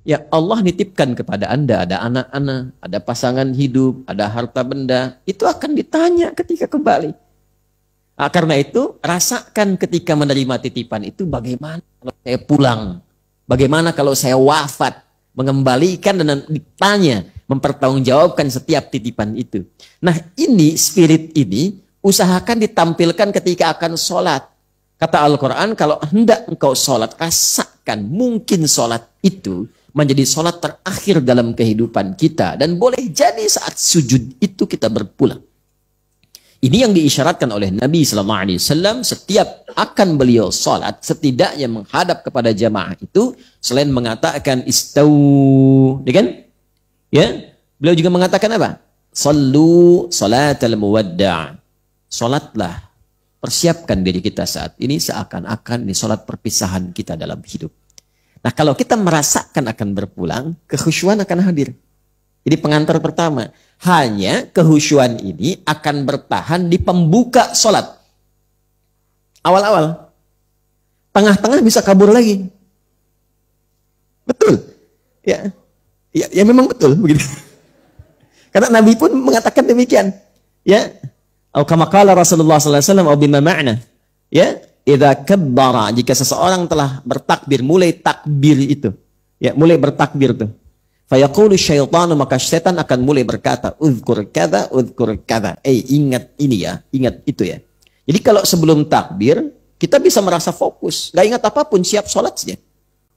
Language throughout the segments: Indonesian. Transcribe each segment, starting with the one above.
Ya Allah nitipkan kepada Anda, ada anak-anak, ada pasangan hidup, ada harta benda, itu akan ditanya ketika kembali. Nah, karena itu, rasakan ketika menerima titipan itu bagaimana kalau saya pulang, bagaimana kalau saya wafat, mengembalikan dan ditanya, mempertanggungjawabkan setiap titipan itu. Nah ini, spirit ini, usahakan ditampilkan ketika akan sholat. Kata Al-Quran, kalau hendak engkau sholat, rasakan mungkin sholat itu menjadi sholat terakhir dalam kehidupan kita. Dan boleh jadi saat sujud itu kita berpulang. Ini yang diisyaratkan oleh Nabi SAW setiap akan beliau sholat, setidaknya menghadap kepada jamaah itu, selain mengatakan istau, ya kan? Ya, beliau juga mengatakan apa? Sallu salatal muwadda'. Sholatlah, persiapkan diri kita saat ini seakan-akan ini sholat perpisahan kita dalam hidup. Nah kalau kita merasakan akan berpulang, kekhusyuan akan hadir. Jadi pengantar pertama, hanya kehusyuan ini akan bertahan di pembuka sholat. Awal-awal. Tengah-tengah bisa kabur lagi. Betul. Ya memang betul begitu. Karena Nabi pun mengatakan demikian. Ya. Atau kama qala Rasulullah sallallahu alaihi wasallam atau bima ma'na. Ya, idza kabbara, jika seseorang telah bertakbir, mulai takbir itu. Ya, mulai bertakbir tuh. Fayaqulu syaitanu, maka setan akan mulai berkata, uzkur kada, ingat ini ya, ingat itu ya. Jadi kalau sebelum takbir, kita bisa merasa fokus, gak ingat apapun, siap sholat saja.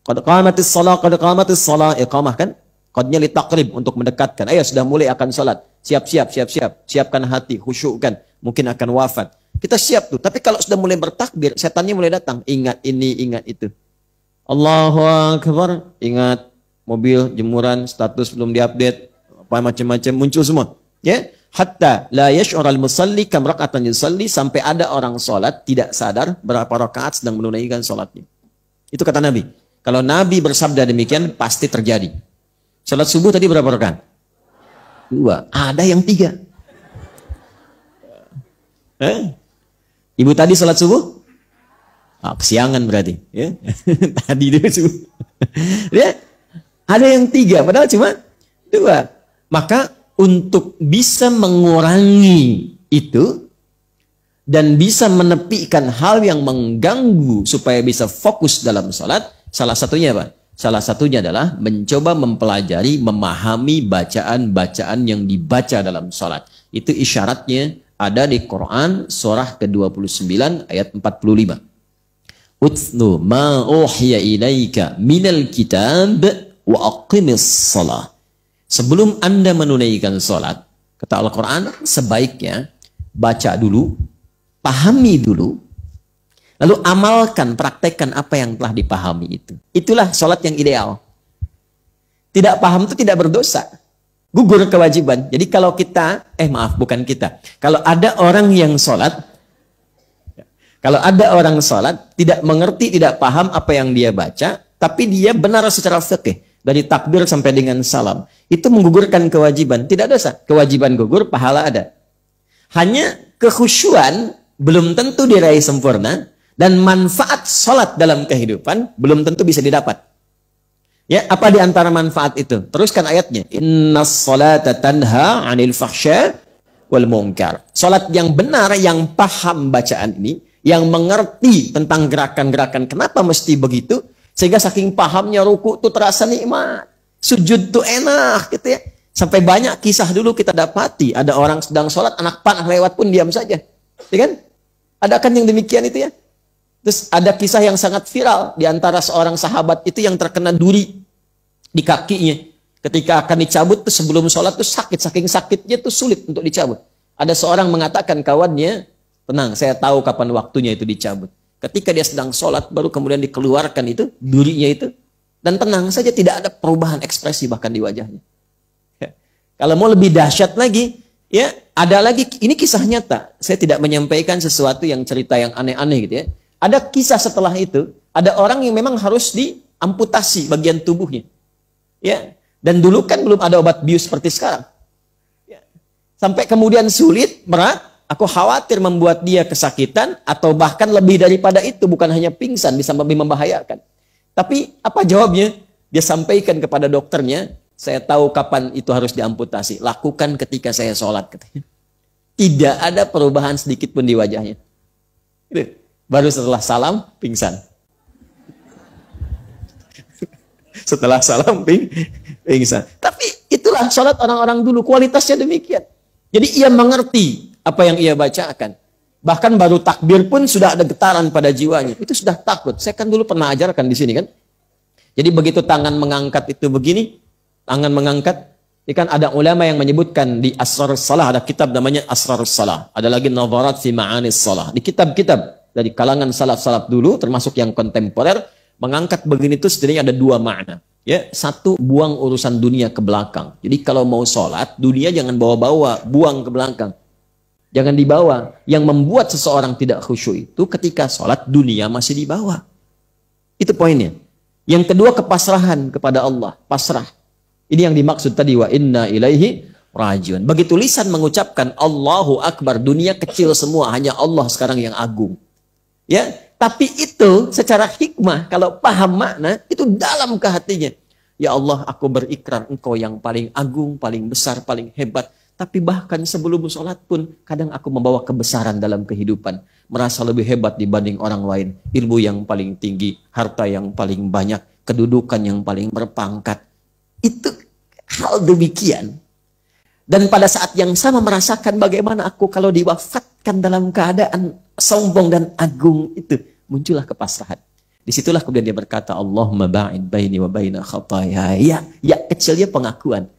Qad qamatis shalah, iqamah kan? Qadnya li taqrib, untuk mendekatkan. Ayo sudah mulai akan sholat. Siap. Siapkan hati, khusyukkan. Mungkin akan wafat. Kita siap tuh. Tapi kalau sudah mulai bertakbir, setannya mulai datang. Ingat ini, ingat itu. Allahu Akbar. Ingat mobil, jemuran, status belum diupdate. Apa macam-macam muncul semua. Ya. Hatta la yash'ural musalli kam raka'atan yusalli, sampai ada orang sholat tidak sadar berapa rakaat sedang menunaikan sholatnya. Itu kata Nabi. Kalau Nabi bersabda demikian, pasti terjadi. Sholat subuh tadi berapa rakaat? 2. Ada yang 3. Ibu tadi sholat subuh? Kesiangan berarti. Ya? Tadi dulu subuh. Ya? Ada yang 3, padahal cuma 2. Maka untuk bisa mengurangi itu dan bisa menepikan hal yang mengganggu supaya bisa fokus dalam sholat, salah satunya apa? Salah satunya adalah mencoba mempelajari, memahami bacaan-bacaan yang dibaca dalam sholat. Itu isyaratnya ada di Quran surah ke-29 ayat 45. Utlu ma uhiya ilaika minal kitab wa aqimis salah. Sebelum Anda menunaikan sholat, kata Al-Quran, sebaiknya baca dulu, pahami dulu, lalu amalkan, praktekkan apa yang telah dipahami itu. Itulah sholat yang ideal. Tidak paham itu tidak berdosa. Gugur kewajiban. Jadi kalau kita, bukan kita. Kalau ada orang yang sholat, tidak mengerti, tidak paham apa yang dia baca, tapi dia benar secara fikih. Dari takbir sampai dengan salam. Itu menggugurkan kewajiban. Tidak dosa. Kewajiban gugur, pahala ada. Hanya kekhusyuan belum tentu diraih sempurna. Dan manfaat sholat dalam kehidupan belum tentu bisa didapat. Ya, apa di antara manfaat itu? Teruskan ayatnya. Innas sholata tanha 'anil fahsya wal munkar. Sholat yang benar, yang paham bacaan ini, yang mengerti tentang gerakan-gerakan kenapa mesti begitu, sehingga saking pahamnya ruku tuh terasa nikmat, sujud tuh enak gitu ya. Sampai banyak kisah dulu kita dapati, ada orang sedang sholat, anak panah lewat pun diam saja. Ya kan? Ada kan yang demikian itu ya? Terus ada kisah yang sangat viral di antara seorang sahabat itu yang terkena duri di kakinya. Ketika akan dicabut tuh sebelum sholat tuh sakit, saking sakitnya tuh sulit untuk dicabut. Ada seorang mengatakan kawannya, tenang, saya tahu kapan waktunya itu dicabut. Ketika dia sedang sholat, baru kemudian dikeluarkan itu, durinya itu. Dan tenang saja, tidak ada perubahan ekspresi bahkan di wajahnya. Ya. Kalau mau lebih dahsyat lagi, ya ada lagi, ini kisah nyata. Saya tidak menyampaikan sesuatu yang cerita yang aneh-aneh gitu ya. Ada kisah setelah itu, ada orang yang memang harus diamputasi bagian tubuhnya. Ya. Dan dulu kan belum ada obat bius seperti sekarang. Ya. Sampai kemudian sulit, berat. Aku khawatir membuat dia kesakitan atau bahkan lebih daripada itu, bukan hanya pingsan, bisa lebih membahayakan. Tapi apa jawabnya? Dia sampaikan kepada dokternya, saya tahu kapan itu harus diamputasi. Lakukan ketika saya sholat, katanya. Tidak ada perubahan sedikit pun di wajahnya. Baru setelah salam, pingsan. Setelah salam, pingsan. Tapi itulah sholat orang-orang dulu, kualitasnya demikian. Jadi ia mengerti apa yang ia bacakan. Bahkan baru takbir pun sudah ada getaran pada jiwanya. Itu sudah takut. Saya kan dulu pernah ajarkan di sini kan. Jadi begitu tangan mengangkat itu begini, tangan mengangkat, ini kan ada ulama yang menyebutkan di Asrarus Salah, ada kitab namanya Asrarus Salah. Ada lagi Nadharat fi Ma'anis Salah. Di kitab-kitab dari kalangan salaf-salaf dulu, termasuk yang kontemporer, mengangkat begini itu setidaknya ada dua makna. Ya, satu, buang urusan dunia ke belakang. Jadi kalau mau sholat, dunia jangan bawa-bawa, buang ke belakang. Jangan dibawa. Yang membuat seseorang tidak khusyuk itu ketika sholat, dunia masih dibawa. Itu poinnya. Yang kedua, kepasrahan kepada Allah. Pasrah. Ini yang dimaksud tadi, wa inna ilaihi rajiun. Begitu lisan mengucapkan Allahu Akbar, dunia kecil semua, hanya Allah sekarang yang agung. Ya, tapi itu secara hikmah, kalau paham makna, itu dalam ke hatinya. Ya Allah, aku berikrar Engkau yang paling agung, paling besar, paling hebat. Tapi bahkan sebelum sholat pun, kadang aku membawa kebesaran dalam kehidupan. Merasa lebih hebat dibanding orang lain. Ilmu yang paling tinggi, harta yang paling banyak, kedudukan yang paling berpangkat. Itu hal demikian. Dan pada saat yang sama merasakan bagaimana aku kalau diwafatkan dalam keadaan sombong dan agung itu. Muncullah kepasrahan. Disitulah kemudian dia berkata, Allahumma ba'id baini wa baina khataya. Ya kecilnya pengakuan.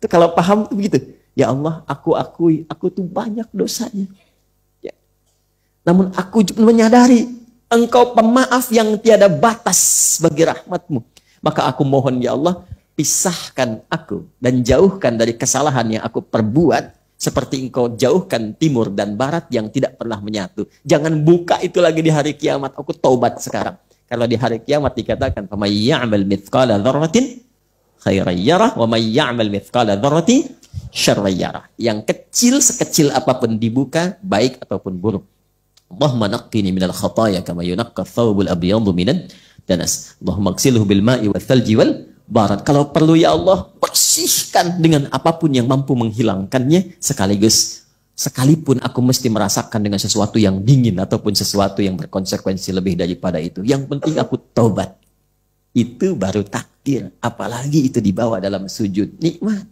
Itu kalau paham itu begitu. Ya Allah, aku akui, aku tuh banyak dosanya. Ya. Namun aku menyadari, Engkau pemaaf yang tiada batas bagi rahmatmu. Maka aku mohon ya Allah, pisahkan aku dan jauhkan dari kesalahan yang aku perbuat. Seperti Engkau jauhkan timur dan barat yang tidak pernah menyatu. Jangan buka itu lagi di hari kiamat. Aku taubat sekarang. Kalau di hari kiamat dikatakan, فَمَنْ يَعْمَلْ مِثْقَالَ ذَرَّةٍ خَيْرًا يَرَهُ وَمَنْ يَعْمَلْ مِثْقَالَ ذَرَّةٍ شَرًّا يَرَهُ. Yang kecil sekecil apapun dibuka, baik ataupun buruk. Allahumma naqqini minal khataya kama yunaqqa thawbul abyadu minan danas. Allahumma ighsilhu bil ma'i wal thalji wal barat. Kalau perlu ya Allah, bersihkan dengan apapun yang mampu menghilangkannya, sekaligus sekalipun aku mesti merasakan dengan sesuatu yang dingin ataupun sesuatu yang berkonsekuensi lebih daripada itu. Yang penting aku taubat. Itu baru takdir. Apalagi itu dibawa dalam sujud. Nikmat.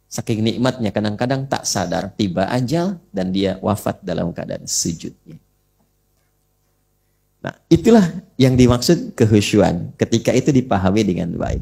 Saking nikmatnya kadang-kadang tak sadar tiba ajal dan dia wafat dalam keadaan sujudnya. Nah, itulah yang dimaksud kehusyuan ketika itu dipahami dengan baik.